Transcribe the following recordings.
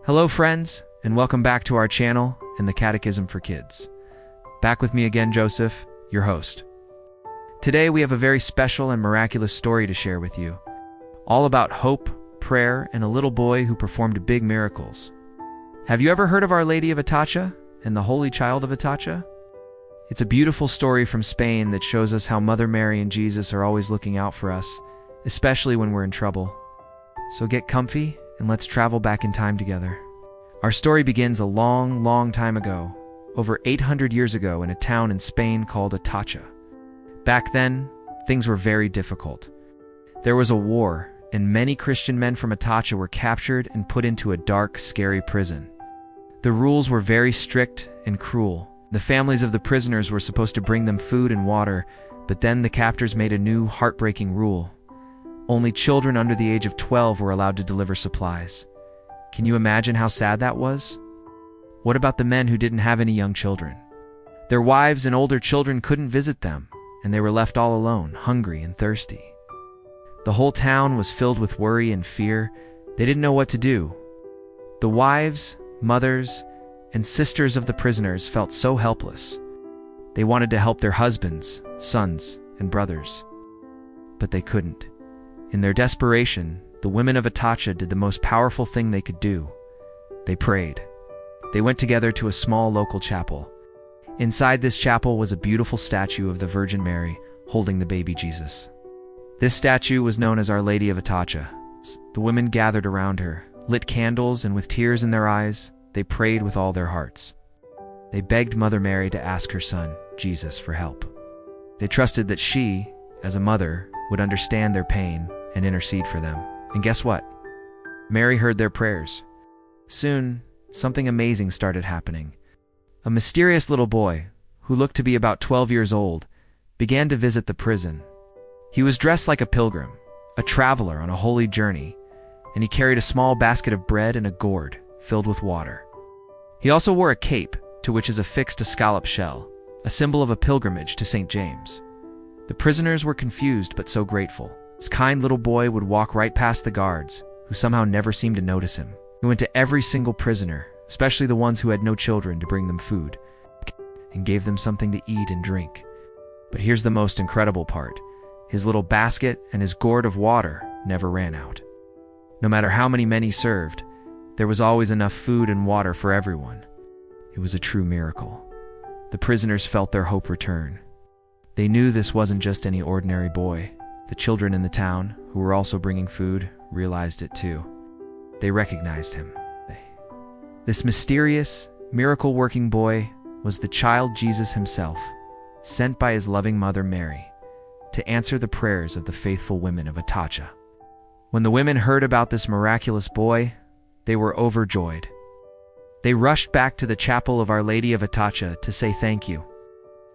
Hello friends, and welcome back to our channel and the Catechism for Kids. Back with me again, Joseph, your host. Today we have a very special and miraculous story to share with you, all about hope, prayer, and a little boy who performed big miracles. Have you ever heard of Our Lady of Atocha and the Holy Child of Atocha? It's a beautiful story from Spain that shows us how Mother Mary and Jesus are always looking out for us, especially when we're in trouble. So get comfy and let's travel back in time together. Our story begins a long, long time ago, over 800 years ago in a town in Spain called Atocha. Back then, things were very difficult. There was a war, and many Christian men from Atocha were captured and put into a dark, scary prison. The rules were very strict and cruel. The families of the prisoners were supposed to bring them food and water, but then the captors made a new, heartbreaking rule. Only children under the age of 12 were allowed to deliver supplies. Can you imagine how sad that was? What about the men who didn't have any young children? Their wives and older children couldn't visit them, and they were left all alone, hungry and thirsty. The whole town was filled with worry and fear. They didn't know what to do. The wives, mothers, and sisters of the prisoners felt so helpless. They wanted to help their husbands, sons, and brothers, but they couldn't. In their desperation, the women of Atocha did the most powerful thing they could do. They prayed. They went together to a small local chapel. Inside this chapel was a beautiful statue of the Virgin Mary holding the baby Jesus. This statue was known as Our Lady of Atocha. The women gathered around her, lit candles, and with tears in their eyes, they prayed with all their hearts. They begged Mother Mary to ask her son, Jesus, for help. They trusted that she, as a mother, would understand their pain and intercede for them. And guess what? Mary heard their prayers. Soon, something amazing started happening. A mysterious little boy, who looked to be about 12 years old, began to visit the prison. He was dressed like a pilgrim, a traveler on a holy journey, and he carried a small basket of bread and a gourd filled with water. He also wore a cape, to which is affixed a scallop shell, a symbol of a pilgrimage to St. James. The prisoners were confused but so grateful. This kind little boy would walk right past the guards, who somehow never seemed to notice him. He went to every single prisoner, especially the ones who had no children, to bring them food, and gave them something to eat and drink. But here's the most incredible part. His little basket and his gourd of water never ran out. No matter how many men he served, there was always enough food and water for everyone. It was a true miracle. The prisoners felt their hope return. They knew this wasn't just any ordinary boy. The children in the town, who were also bringing food, realized it too. They recognized him. This mysterious, miracle-working boy was the child Jesus himself, sent by his loving mother Mary to answer the prayers of the faithful women of Atocha. When the women heard about this miraculous boy, they were overjoyed. They rushed back to the chapel of Our Lady of Atocha to say thank you.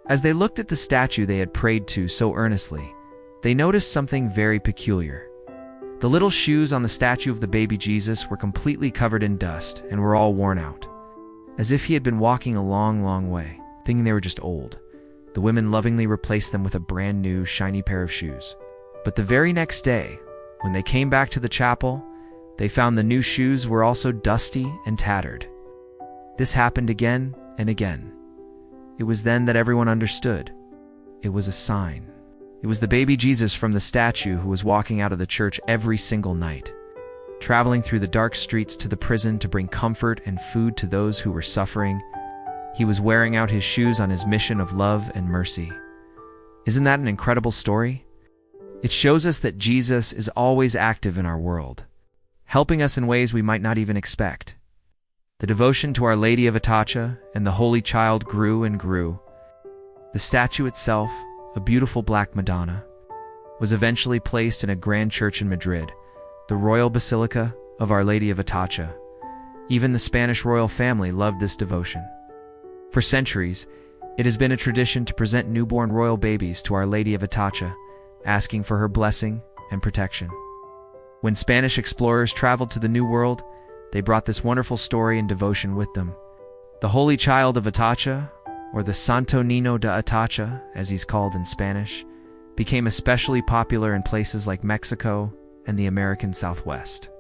As they looked at the statue they had prayed to so earnestly, they noticed something very peculiar. The little shoes on the statue of the baby Jesus were completely covered in dust and were all worn out, as if he had been walking a long, long way, thinking they were just old. The women lovingly replaced them with a brand new, shiny pair of shoes. But the very next day, when they came back to the chapel, they found the new shoes were also dusty and tattered. This happened again and again. It was then that everyone understood. It was a sign. It was the baby Jesus from the statue who was walking out of the church every single night, traveling through the dark streets to the prison to bring comfort and food to those who were suffering. He was wearing out his shoes on his mission of love and mercy. Isn't that an incredible story? It shows us that Jesus is always active in our world, helping us in ways we might not even expect. The devotion to Our Lady of Atocha and the Holy Child grew and grew. The statue itself, a beautiful black Madonna, was eventually placed in a grand church in Madrid, the Royal Basilica of Our Lady of Atocha. Even the Spanish royal family loved this devotion. For centuries, it has been a tradition to present newborn royal babies to Our Lady of Atocha, asking for her blessing and protection. When Spanish explorers traveled to the New World, they brought this wonderful story and devotion with them. The Holy Child of Atocha, or the Santo Niño de Atocha, as he's called in Spanish, became especially popular in places like Mexico and the American Southwest.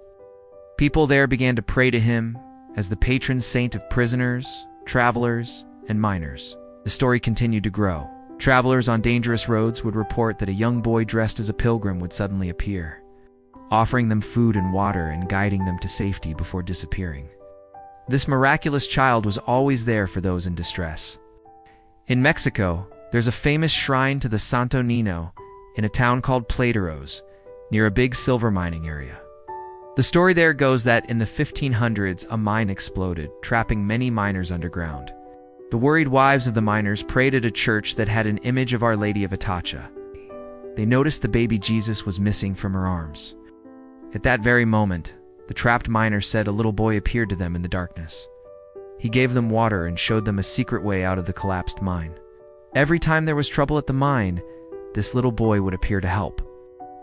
People there began to pray to him, as the patron saint of prisoners, travelers, and miners. The story continued to grow. Travelers on dangerous roads would report that a young boy dressed as a pilgrim would suddenly appear, offering them food and water and guiding them to safety before disappearing. This miraculous child was always there for those in distress. In Mexico, there's a famous shrine to the Santo Nino in a town called Plateros, near a big silver mining area. The story there goes that in the 1500s, a mine exploded, trapping many miners underground. The worried wives of the miners prayed at a church that had an image of Our Lady of Atocha. They noticed the baby Jesus was missing from her arms. At that very moment, the trapped miners said a little boy appeared to them in the darkness. He gave them water and showed them a secret way out of the collapsed mine. Every time there was trouble at the mine, this little boy would appear to help.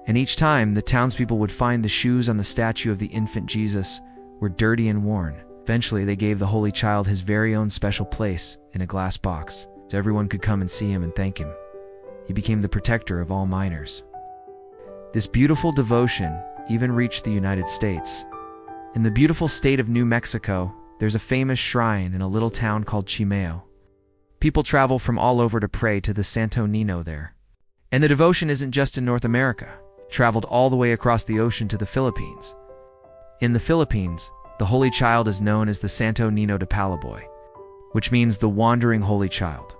And each time, the townspeople would find the shoes on the statue of the infant Jesus were dirty and worn. Eventually, they gave the Holy Child his very own special place in a glass box, so everyone could come and see him and thank him. He became the protector of all miners. This beautiful devotion even reached the United States. In the beautiful state of New Mexico, there's a famous shrine in a little town called Chimeo. People travel from all over to pray to the Santo Nino there. And the devotion isn't just in North America. It traveled all the way across the ocean to the Philippines. In the Philippines, the Holy Child is known as the Santo Nino de Palaboy, which means the wandering Holy Child.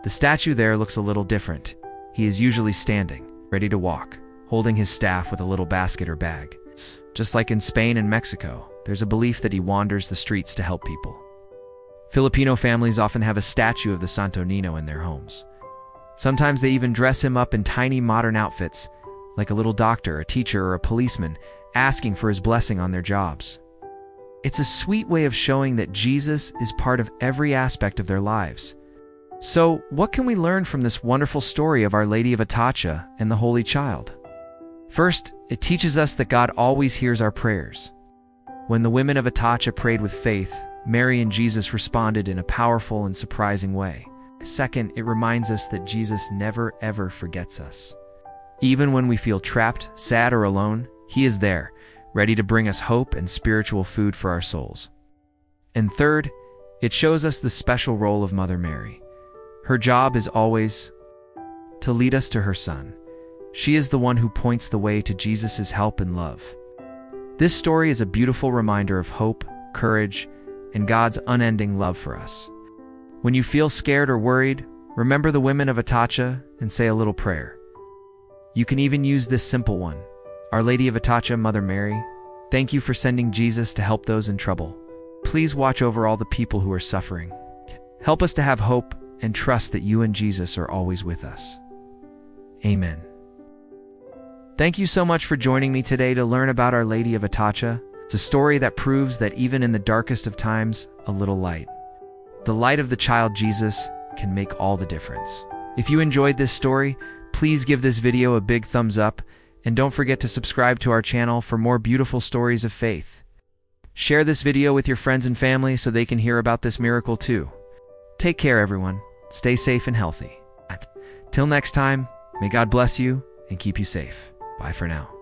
The statue there looks a little different. He is usually standing, ready to walk, holding his staff with a little basket or bag. Just like in Spain and Mexico, there's a belief that he wanders the streets to help people. Filipino families often have a statue of the Santo Nino in their homes. Sometimes they even dress him up in tiny modern outfits, like a little doctor, a teacher, or a policeman, asking for his blessing on their jobs. It's a sweet way of showing that Jesus is part of every aspect of their lives. So, what can we learn from this wonderful story of Our Lady of Atocha and the Holy Child? First, it teaches us that God always hears our prayers. When the women of Atocha prayed with faith, Mary and Jesus responded in a powerful and surprising way. Second, it reminds us that Jesus never ever forgets us. Even when we feel trapped, sad, or alone, He is there, ready to bring us hope and spiritual food for our souls. And third, it shows us the special role of Mother Mary. Her job is always to lead us to her Son. She is the one who points the way to Jesus' help and love. This story is a beautiful reminder of hope, courage, and God's unending love for us. When you feel scared or worried, remember the women of Atocha and say a little prayer. You can even use this simple one. Our Lady of Atocha, Mother Mary, thank you for sending Jesus to help those in trouble. Please watch over all the people who are suffering. Help us to have hope and trust that you and Jesus are always with us. Amen. Thank you so much for joining me today to learn about Our Lady of Atocha. It's a story that proves that even in the darkest of times, a little light. The light of the child Jesus can make all the difference. If you enjoyed this story, please give this video a big thumbs up, and don't forget to subscribe to our channel for more beautiful stories of faith. Share this video with your friends and family so they can hear about this miracle too. Take care, everyone. Stay safe and healthy. Till next time, may God bless you and keep you safe. Bye for now.